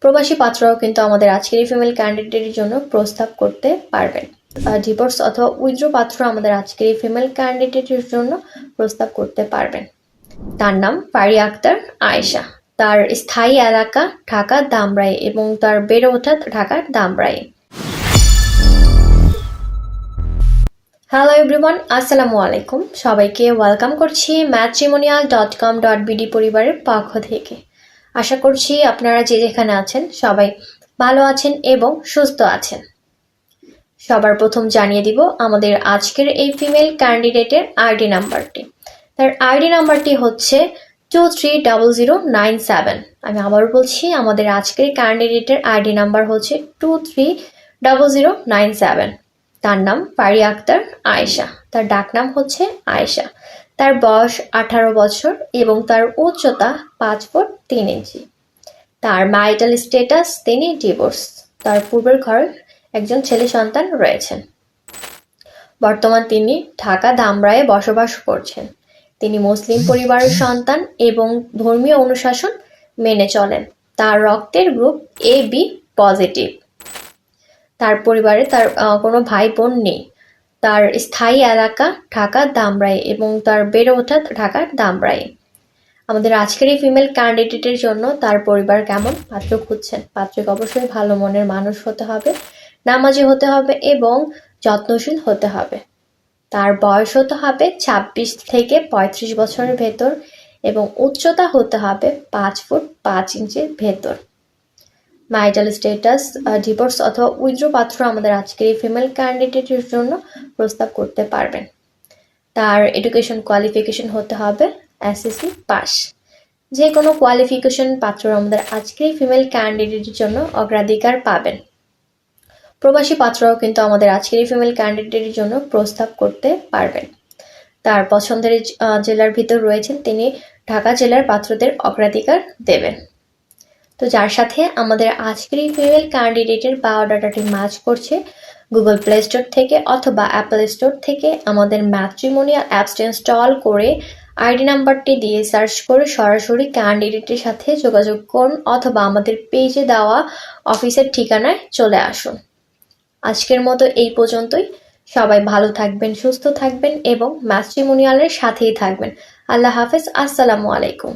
প্রবাসী পাত্ররাও কিন্তু আমাদের আজকের এই ফিমেল ক্যান্ডিডেটের জন্য প্রস্তাব করতে পারবেন। ডিভোর্স অথবা উইথড্র পাত্র আমাদের আজকের এই ফিমেল ক্যান্ডিডেটের জন্য প্রস্তাব করতে পারবেন। তার নাম ফারিয়া আক্তার আয়েশা। তার স্থায়ী এলাকা ঢাকা ধামরাই এবং তার বেড়ে ওঠা ঢাকার ধামরাই। হ্যালো এভরিওয়ান, আসসালামু আলাইকুম। সবাইকে ওয়েলকাম করছি matrimonial.com.bd পরিবারের পক্ষ থেকে। আশা করছি আপনারা যে যেখানে আছেন সবাই ভালো আছেন এবং সুস্থ আছেন। সবার প্রথম জানিয়ে দিব আমাদের আজকের এই ফিমেল ক্যান্ডিডেটের আইডি নাম্বারটি। তার আইডি নাম্বারটি হচ্ছে 230097। আমি আবার বলছি, আমাদের আজকের ক্যান্ডিডেটের আইডি নাম্বার হচ্ছে 230097। তার নাম ফারিয়া আক্তার আয়েশা। তার ডাকনাম হচ্ছে আয়েশা। তার বয়স 18 বছর এবং তার উচ্চতা 5 ফুট 3 ইঞ্চি। তার ম্যারিটাল স্ট্যাটাস তিনি ডিভোর্স। তার পূর্বের ঘরে একজন ছেলে সন্তান রয়েছেন। বর্তমান তিনি ঢাকা ধামরায়ে বসবাস করছেন। তিনি মুসলিম পরিবারের সন্তান এবং ধর্মীয় অনুশাসন মেনে চলেন। তার রক্তের গ্রুপ AB পজিটিভ। তার পরিবারে তার কোনো ভাই বোন নেই। তার স্থায়ী এলাকা ঢাকা ধামরাই এবং তার বেড়ে ওঠা ঢাকার ধামরাই। আমাদের আজকের এই ফিমেল ক্যান্ডিডেটের জন্য তার পরিবার কেমন পাত্র খুঁজছেন। পাত্রকে অবশ্যই ভালো মনের মানুষ হতে হবে, নামাজি হতে হবে এবং যত্নশীল হতে হবে। তার বয়স হতে হবে 26 থেকে 35 বছরের ভেতর এবং উচ্চতা হতে হবে 5 ফুট 5 ইঞ্চির ভেতর। ম্যারিটাল স্ট্যাটাস ডিভোর্স অথবা উইথড্র পাত্র আমাদের আজকের এই ফিমেল ক্যান্ডিডেটের জন্য প্রস্তাব করতে পারবেন। তার এডুকেশন কোয়ালিফিকেশন হতে হবে SSC পাস। যে কোনো কোয়ালিফিকেশন পাত্র আমাদের আজকের এই ফিমেল ক্যান্ডিডেটের জন্য অগ্রাধিকার পাবেন। প্রবাসী পাত্ররাও কিন্তু আমাদের আজকের এই ফিমেল ক্যান্ডিডেটের জন্য প্রস্তাব করতে পারবেন। তার পছন্দের জেলার ভিতর রয়েছেন, তিনি ঢাকা জেলার পাত্রদের অগ্রাধিকার দেবেন। তো যার সাথে আমাদের আজকের এই ফিমেল ক্যান্ডিডেটের বায়োডাটাটি ম্যাচ করছে, গুগল প্লে স্টোর থেকে অথবা অ্যাপল স্টোর থেকে আমাদের ম্যাট্রিমোনিয়াল অ্যাপসটি ইনস্টল করে আইডি নাম্বারটি দিয়ে সার্চ করে সরাসরি ক্যান্ডিডেটের সাথে যোগাযোগ করুন অথবা আমাদের পেজে দেওয়া অফিসের ঠিকানায় চলে আসুন। আজকের মতো এই পর্যন্তই। সবাই ভালো থাকবেন, সুস্থ থাকবেন এবং ম্যাট্রিমোনিয়ালের সাথেই থাকবেন। আল্লাহ হাফেজ, আসসালামু আলাইকুম।